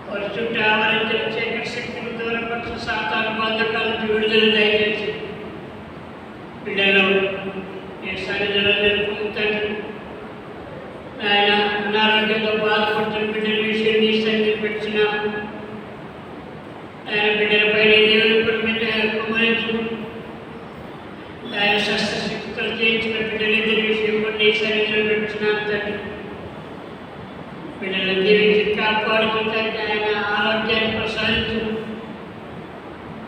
వారి చుట్టూ ఆవరించిన చీకటి శక్తులు దూరపరచు. సాతాను బంధకాల నుంచి విడుదల దయచేసి బిడ్డలు ఏ సన్నిధిలో నిలుపుతాడు. ఆయన అనారోగ్యంతో బాధపడుతున్న బిడ్డల విషయం నీ సన్నిధి పెట్టినాము. ఆయన బిడ్డలపై దేవుని కుమరించు. ఆయన శస్త్రశక్తులు చేయించిన బిడ్డలిద్దరి విషయంలో నీ సన్నిధిలో పెట్టినాను తండ్రి. బిడ్డలు జీవించి కాపాడుకుంటే ఆయన ఆరోగ్యాన్ని ప్రసాదించు.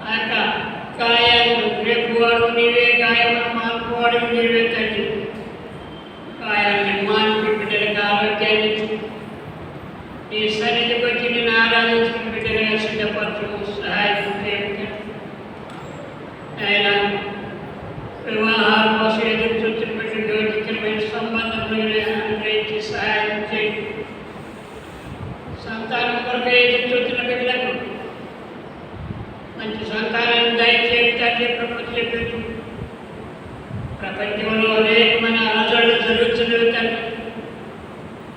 ఆ యొక్క గాయాలు రేపువాడు నీవే, గాయములు మానుకోవాడు నీవే తండ్రి. గాయాన్ని మానుకు బిడ్డలకు ఆరోగ్యాన్ని ఇచ్చు. నీ సన్నిధికి వచ్చి నేను ఆరాధించిన బిడ్డలుగా సిద్ధపరచు. సహాయం చేయండి. ఆయన వివాహాల కోసం ఎదురు చూసిన బిడ్డలు యోగ్యమైన సంబంధంలో అనుగ్రహించి సహాయం చేయండి. సంతానం కొరకు ఎదురు చూసిన బిడ్డలకు మంచి సంతానాన్ని దయచేయడానికి ప్రపంచం ప్రపంచంలో అనేకమైన అలజడులు జరుగుతున్నవి తండ్రి.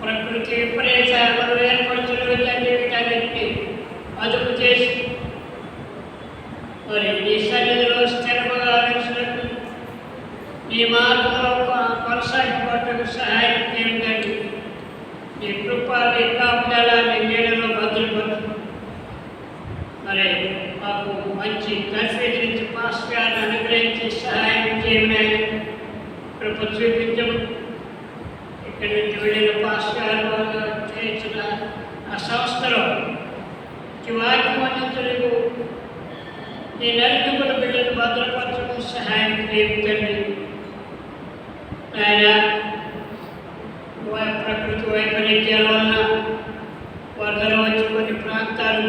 ప్రకృతి విపరీతాలు ఏర్పడుతున్నవి తండ్రి. వీటన్నిటిని అదుపు చేసి మరి నీ సన్నిధిలో స్థిరముగా ఆలోచించినట్టు నీ మార్గంలో కొనసాగిపోవటకు సహాయం చేయండి. నీ కృప, నీ కాపుదల నీ నీడలో భద్రపరచు. మరి మాకు మంచి తర్ఫీదు నుంచి పాస్వ్యాన్ని అనుగ్రహించి సహాయం చేయమని కృప చూపించము. ఇక్కడి నుంచి వెళ్ళిన పాస్వ్యాలు చేయించిన ఆ సంస్థలో వాక్యం అందించలేవు. నీ నలుగురు బిడ్డలు భద్రపరచము. సహాయం చేయండి. ఆయన ప్రకృతి వైపరీత్యాల వలన వరదలు వచ్చి కొన్ని ప్రాంతాలు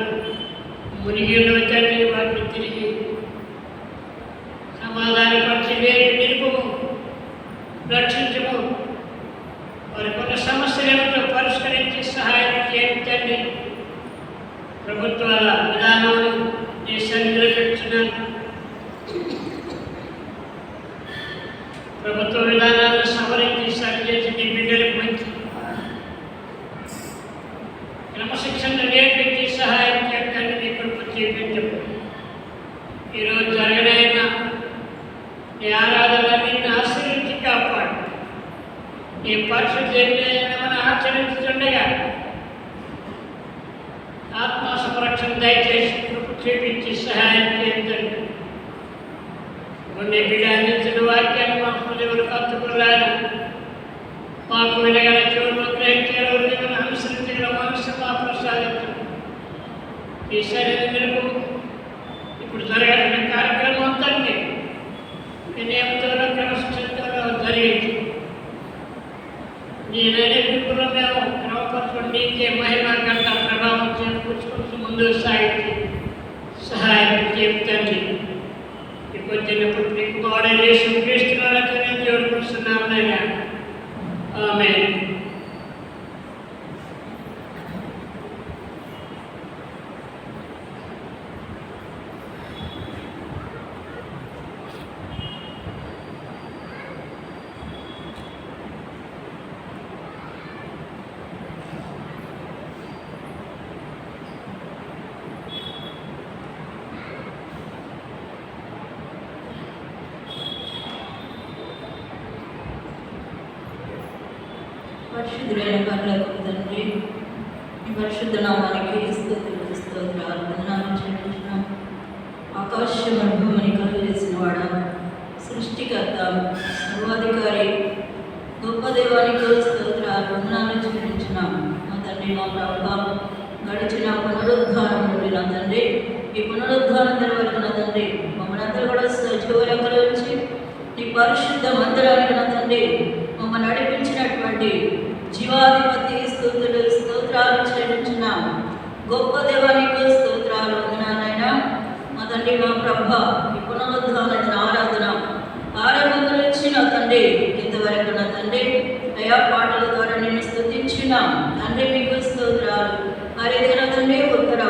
మునిగి ఉన్న తండ్రి వాటిని తిరిగి సమాధానపరిచి వేరు నిలుపుము, రక్షించము. వారి కొన్ని సమస్యలను పరిష్కరించి సహాయం చేయండి తండ్రి. ప్రభుత్వాల విధానాలను నీ సన్నిధిలో పెడుతున్నాను. ప్రభుత్వ విధానాలను సవరించి సరిచేసి నీ బిడ్డలకు మంచి క్రమశిక్షణ నేర్పించి సహాయం చేయడానికి నీ కృప చూపించము. ఈరోజు జరగనైనా నీ ఆరాధన నిన్ను ఆశీర్వించి కాపాడు. నీ పరిశుద్ధి మనం ఆచరించుండగా ఆత్మ సంరక్షణ దయచేసి కృప చూపించి సహాయం చేయండి. కొన్ని బిడ్డ అందించిన వాక్యాన్ని మా హృదయంలో కత్తుకున్నాను. మాకు వినగల చెవులు గ్రహించారు, అనుసరించగల మనసు మా ప్రసాదించు. ఈ శరీరం నిలుపు ఇప్పుడు జరగాల్సిన కార్యక్రమం అంతా వినయంతో క్రమశిక్షణతో జరిగింది. నీ నైపుణ్యంలో మేము క్రమపరచుకుని నీకే మహిమ గంట ప్రభావం చేకూర్చుకుంటూ ముందుకు సాగించి సహాయం చెప్తండి. వచ్చినప్పుడు నీకు మోడల్ చేసి క్రీస్తులతో నేను జోడుకుంటున్నాను. ఆమేన్.
పరిశుద్ధులైన పనులకు తండ్రి, మీ పరిశుద్ధ నామానికి స్తోత్రాలు వందనాలు చెల్లించున్నాం. ఆకాశం భూమిని కలుగజేసిన వాడ, సృష్టికర్త, సర్వాధికారి, గొప్ప దేవానికి స్తోత్రాలు వందనాలు చెల్లించున్నాం. మా తండ్రి, మా ప్రభు, గడిచిన పునరుద్ధానం నుండి నా తండ్రి, ఈ పునరుద్ధానం వరకు నా తండ్రి మమ్మల్ని అందరూ కూడా సజీవలెక్కల నుంచి నీ పరిశుద్ధ మందిరానికి నా తండ్రి మమ్మల్ని నడిపించినటువంటి జీవాధిపతి స్తోత్రాలు చెల్లించున్నాం. గొప్ప దేవానికి స్తోత్రాలు వందనాలైనా. మా తండ్రి, మా ప్రభ, ఈ పునరుద్ధాన ఆరాధన ఆరంభం గురించి నా తండ్రి ఇంతవరకు నా తండ్రి అయా పాటల ద్వారా నేను స్తుతించున్నాం. తండ్రి మీకు స్తోత్రాలు. అదేవిధంగా నా తండ్రి ఉత్తర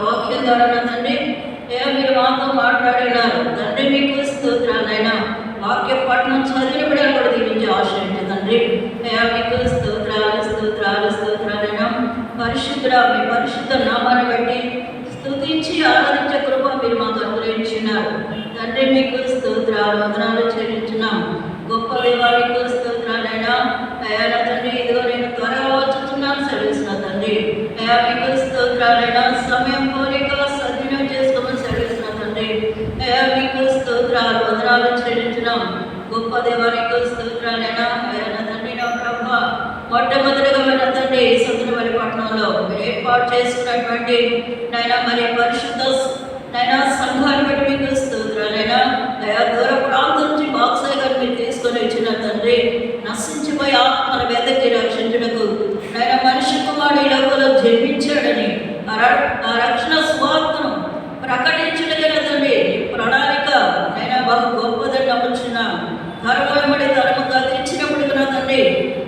వాక్యం ద్వారా నా తండ్రి అయ్యా మీరు మాతో మాట్లాడినారు. తండ్రి మీకు స్తోత్రాలైనా. వాక్య పట్టణం చదివినప్పుడు కూడా దీవించి ఆశ్రయించే తండ్రి అయ్యా మీకు స్తోత్రాలైనా. పరిశుద్ధుడా, మీ పరిశుద్ధ నామాన్ని బట్టి స్తుతించి ఆరాధించే కృప మీరు మాకు అనుగ్రహించినారు. తండ్రి మీకు స్తోత్రాలు వందనాలు చెల్లించున్నాం. గొప్ప దేవానికి స్తోత్రాలైనా. అయ్యా నా తండ్రి, ఇదిగో నేను త్వరగా వచ్చుతున్నాను సెలవుసిన తండ్రి అయ్యా మీకు స్తోత్రాలైనా. సమయం కోరిక సద్వినియోగం చేసుకోమని సెలవుసిన తండ్రి అయ్యా మీకు స్తోత్రాలు వందనాలు చెల్లించున్నాం. గొప్ప దేవానికి స్తోత్రాలైనా. అయ్యా నా తండ్రి, నా ప్రభ, మొట్టమొదటిగా నా తండ్రి సత్తులపల్లి పట్టణంలో మీరు ఏర్పాటు చేసుకున్నటువంటి నైనా మరి పరిశుద్ధ నైనా సంఘాన్ని బట్టి మీకు స్తోత్రాలైనా. అయా దూర ప్రాంతం నుంచి బాక్సాయి గారు మీరు తీసుకొని వచ్చిన తండ్రి నశించిపోయి ఆత్మల వెదకి రక్షించుటకు నైనా మనిషి కుమారుడు ఈ లోకంలో జన్మించాడని ఆ రక్షణ స్వార్థను ప్రకటించడగల తండ్రి ప్రణాళిక నైనా బహు గొప్పదని నమ్ముచున్నా. తరమడి తరము కదిలించినప్పుడు నా తండ్రి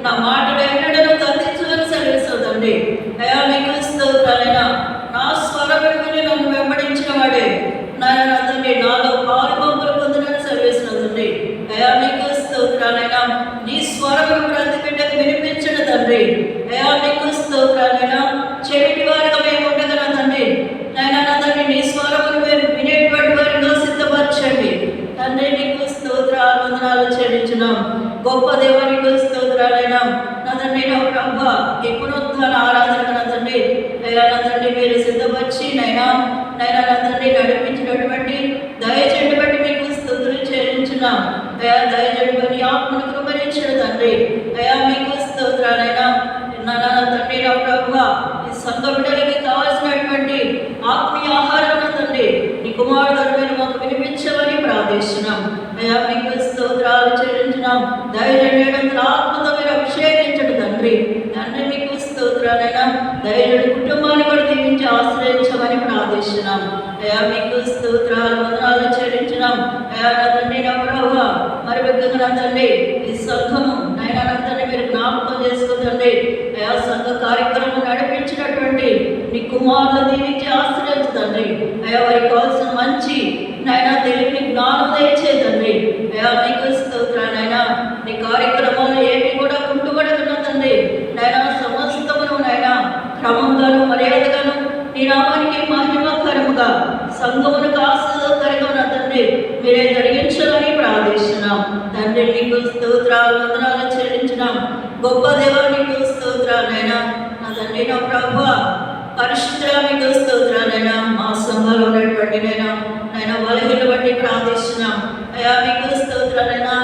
నా మాటలు ఎన్నడను కదిలించుకొని సెలవిస్తావు తండ్రి అయా మీకు స్తోత్రాలైనా. నా స్వరమును విని నన్ను వెంబడించిన వాడే నాయన తండ్రి నాలో పాలు పంపులు పొందినని సెలవిస్తున్న తండ్రి అయా మీకు స్తోత్రాలైనా. నీ స్వరమును ప్రతి బిడ్డకు వినిపించడు తండ్రి అయా మీకు స్తోత్రాలైనా. చెవిటి వారిగా మేము ఉండగల తండ్రి నాయన నా తండ్రి నీ స్వరమును వినేటువంటి వారిగా సిద్ధపరచండి తండ్రి. నీకు స్తోత్రాలు వందనాలు చెల్లించున్నాం. గొప్ప దేవానికి స్తోత్రాలైనా. నా తండ్రి, నా ప్రభ, ఈ పునరుద్ధాన ఆరాధన నా తండ్రి అయ్యా నా తండ్రి మీరు సిద్ధపరిచి నైనా నా తండ్రి నడిపించినటువంటి దయచేటి బట్టి మీకు స్తుతులు చెల్లించున్నాం. అయా దయచేటి బట్టి ఆత్మను కృపరించిన తండ్రి అయా మీకు స్తోత్రాలైనా. నా తండ్రి, నా ప్రభ, ఈ సంఘ బిడ్డలకి కావాల్సినటువంటి ఆత్మీయ ఆహారం తండ్రి నీ కుమారుడు మీరు మాకు వినిపించమని ప్రార్థిస్తున్నాం. అయా మీకు స్తోత్రాలు చెల్లించున్నాం. దయచేయడం ఆత్మతో మీరు అభిషేకించడు తండ్రి తండ్రి మీకు స్తోత్రాలైనా. దయచేడు కుటుంబాన్ని కూడా దీవించి ఆశ్రయించమని ప్రార్థిస్తున్నాం. అయా మీకు స్తోత్రాలు వందనాలు చెల్లించినాం. అయా నా తండ్రి నా ప్రభువా, మరి ముఖ్యంగా నా తండ్రి ఈ సంఘము నాయనా నా తండ్రి మీరు జ్ఞాపకం చేసుకోదండి. అయా సంఘ కార్యక్రమం నడిపించినటువంటి నీ కుమారులు దీవించి ఆశ్రయించదండి. అయా వారికి కావాల్సిన మంచి నాయన తెలివి జ్ఞానం దయచేదండి. అయా మీకు స్తోత్రాలైనా నీ కార్యక్రమాలు ఏమి కూడా కుంటుపడుతున్నదండి. నాయన సమస్తమును నాయన క్రమంగాను మర్యాదగాను నీ నామానికి మహిమకరముగా సంఘమునకు ఆశీర్వాదకరంగా నా తండ్రి మీరే జరిగించాలని ప్రార్థిస్తున్నాం. తండ్రి మీకు స్తోత్రాలు వందనాలు చెల్లించినాం. గొప్ప దేవా నీకు స్తోత్రాలైనా నా తండ్రి నా ప్రభువా పరిశుద్ధుడా మీకు స్తోత్రాలైనా మా సంఘంలో ఉన్నటువంటి నైనా బలహీన బట్టి ప్రార్థిస్తున్నాం. అయా మీకు స్తోత్రాలైనా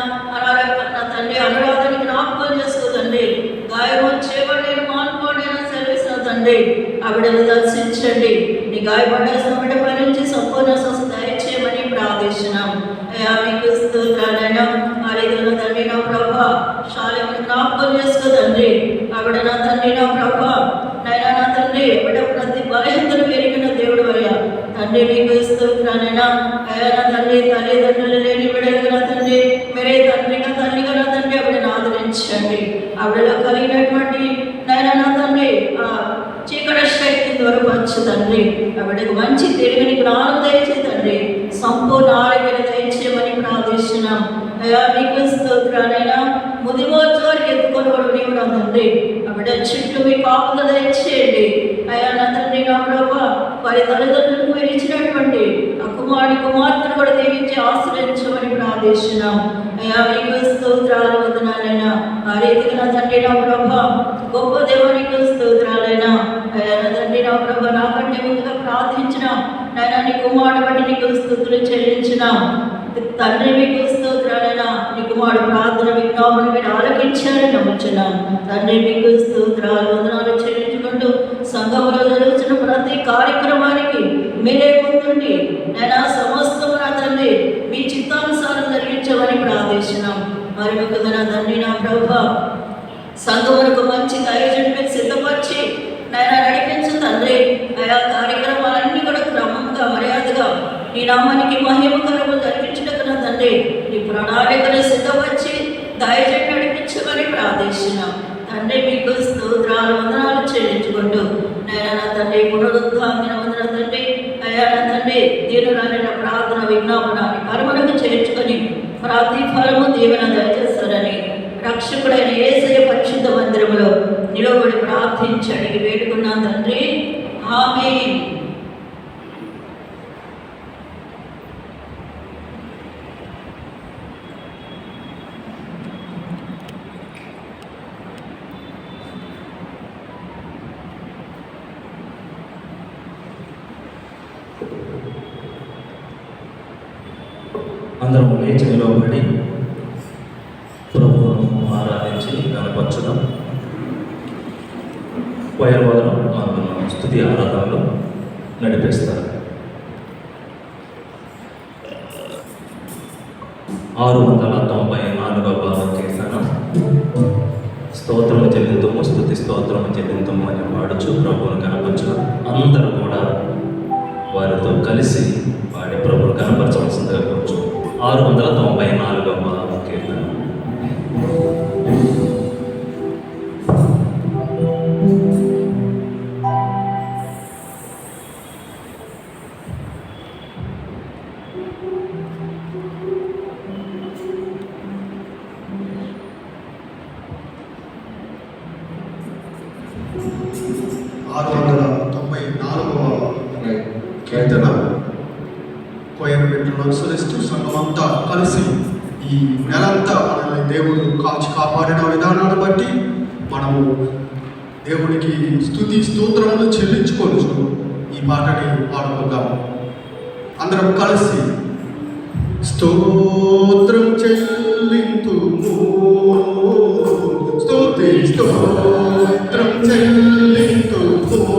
నా తండ్రి అనురాధాన్ని జ్ఞాపకం చేసుకోదండి. గాయము చేయబడి మానుకోండి సర్వీస్ తండ్రి ఆ బిడ్డను దర్శించండి. నీ గాయపడ్డ బిడ్డ పై నుంచి సంపూర్ణ స్వస్థత దయచేయమని ప్రార్థిస్తున్నాం. అయా మీకు స్తోత్రాలైనా ఆ రీతిలో తండ్రి నా ప్రభా శాలెమును జ్ఞాపకం చేసుకోదండి. ఆ బిడ్డ నా తండ్రి నా ప్రభా నైనా నా తండ్రి బిడ్డ ప్రతి బలహీనతను పెరిగిన దేవుడు అయ్యా తండ్రి మీకు స్తోత్రాలైనా. అయా నా తండ్రి తల్లిదండ్రులు లేని బిడ్డలుగా నా తండ్రి మీరే తండ్రిగా తల్లిగా నా తండ్రి ఆవిడను ఆదరించండి. ఆవిడలో కలిగినటువంటి నైనా నా తండ్రి చీకటి శక్తి దూరపరచు తండ్రి. ఆవిడకు మంచి తెలివిని జ్ఞానం దయచే తండ్రి. సంపూర్ణ ఆరోగ్యం దయచేయమని ప్రార్థిస్తున్నాం. అయా మీకు స్తోత్రాలైనా ముదిమోర్చోరికి ఎత్తుకొని నీవు నా తండ్రి ఆవిడ చుట్టూ మీ కాపుదల దయచేయండి. అయా నా తండ్రి నా ప్రభా వారి తల్లిదండ్రులకు మీరు ఇచ్చినటువంటి ఆ కుమార్తెను కూడా దీవించి ఆశ్రయించమని ప్రార్థిస్తున్నాం. అయా మీకు స్తోత్రాలు వందనాలైనా ఆ రీతిగా నా తండ్రి నా ప్రభా గొప్ప దేవునికి స్తోత్రాలైనా. అయా నా తండ్రి నా ప్రభా నాకంటే ముందుగా ప్రార్థించిన నైనా నీ కుమారుడు బట్టి నీకు స్తుతులు చెల్లించిన తండ్రి మీకు స్తోత్రాలైనా నీ కుమారుడు ప్రార్థన విజ్ఞాపన మీరు ఆలకించారని నమ్ముచున్నాం. తండ్రి మీకు స్తోత్రాలు వందనాలు చెల్లించుకుంటూ సంఘంలో జరుగుతున్న ప్రతి కార్యక్రమానికి మీరే ముందుండి నేను సమస్తము నా తండ్రి మీ చిత్తానుసారం జరిగించమని ప్రార్థిస్తున్నాం. మరి ముఖ్యంగా నా తండ్రి నా ప్రభా సంఘమునకు మంచి దయచేసి మీరు సిద్ధపరిచి నైనా నడిపించు తండ్రి. ఆయా కార్యక్రమాలన్నీ కూడా క్రమంగా మర్యాదగా నీ నామానికి మహిమకరము జరిపించడానికి నా తండ్రి నీ ప్రణాళికను సిద్ధపరిచి దయచేసి నడిపించమని ప్రార్థిస్తున్నాం. తండ్రి మీకు స్తోత్రాలు వందనాలు చెల్లించుకుంటూ నైనా నా తండ్రి పునరుద్ధాంగిన వందన తండ్రి. అయ్యా నా తండ్రి దీనురాలైన ప్రార్థన విజ్ఞాపన కర్మలకు చేర్చుకొని ప్రతిఫలము దీవెన దయచేస్తారని రక్షకుడైన యేసయ్య పరిశుద్ధ మందిరములో నిలబడి ప్రార్థించి అడిగి వేడుకున్నాం తండ్రి. ఆమేన్.
అందరం లేచి నిలవబడి ప్రభువును ఆరాధించి కనపరచడం వైరవాదం స్తుతి ఆరాధనలో నడిపిస్తారు. 694వ కీర్తన స్తోత్రము చెల్లింతము స్తుతి స్తోత్రము చెల్లింతము అని పాడుచు ప్రభువును కనపరచడం. అందరూ కూడా వారితో కలిసి వాడి ప్రభువును కనపరచవలసిందిగా కూర్చు. 694వ కీర్తన.
కీర్తన పోయిన పెట్టిన అనుసరిస్తూ సంఘమంతా కలిసి ఈ నెలంతా మనల్ని దేవుడు కాచి కాపాడిన విధానాన్ని బట్టి మనము దేవుడికి స్తుతి స్తోత్రములు చెల్లించుకోవచ్చు. ఈ పాటని పాడుకుందాం అందరం కలిసి. స్తోత్రం చెల్లింతుము స్తుతి స్తోత్రం చెల్లింతుము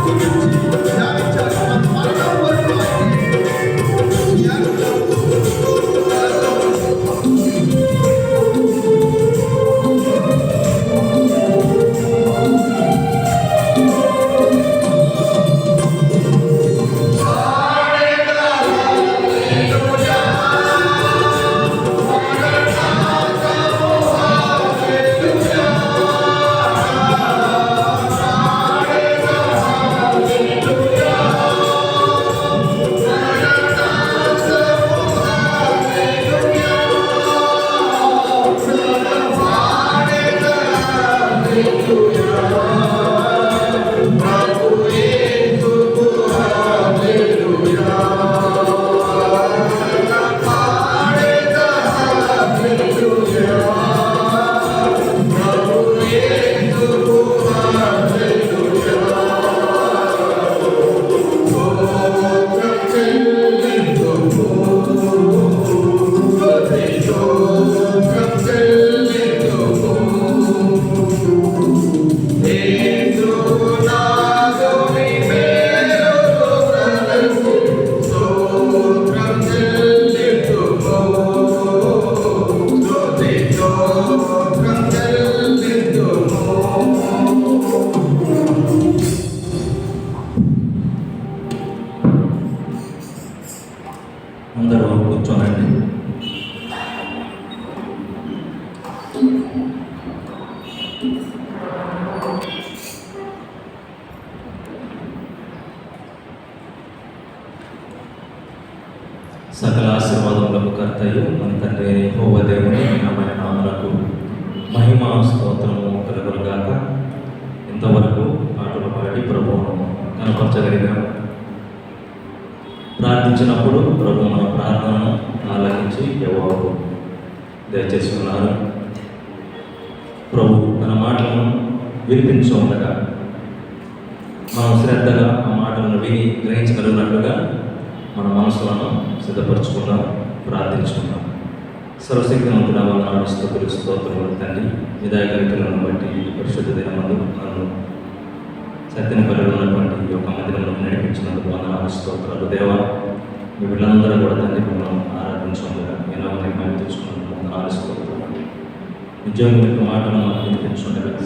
గురించి ధ్యానించాలి. మన మరణం వరకు ఆయన్ని ధ్యానించాలి.
అందరూ కూర్చోనండి. సకల ఆశీర్వాదములకు కర్తయు మన తండ్రి యెహోవా దేవుని నామైన నామమునకు మహిమ స్తోత్రము కలుగునుగాక. ఇంతవరకు పాటలు పాడి ప్రభువును కనపరచగలిగాం. ప్రార్థించినప్పుడు ప్రభు మన ప్రార్థనను ఆలకించి యెహోవాకు దయచేసి ఉన్నారు. ప్రభు తన మాటలను వినిపించు ఉండగా మనం శ్రద్ధగా ఆ మాటలను విని గ్రహించగలిగినట్లుగా మన మనసులను సిద్ధపరచుకుందాం, ప్రార్థించుకుందాం. సర్వశక్తిమంతుడా వందనాలు, స్తుతులు, స్తోత్రములు తండ్రి. మీ దయగలికలను బట్టి ఈ పరిశుద్ధ దినమందు నన్ను సత్యనపల్లిలో ఉన్నటువంటి ఈ యొక్క మందిరంలో నడిపించినందుకు వందనాలు, స్తోత్రాలు. దేవా, మీ వీళ్ళందరూ కూడా తండ్రి మిమ్మల్ని ఆరాధించుకుండగా ఎలా మహిమ తెచ్చుకున్నందుకు వందనాలు, స్తోత్రాలు. నిజంగా మీకు మాటలను వినిపించుండగా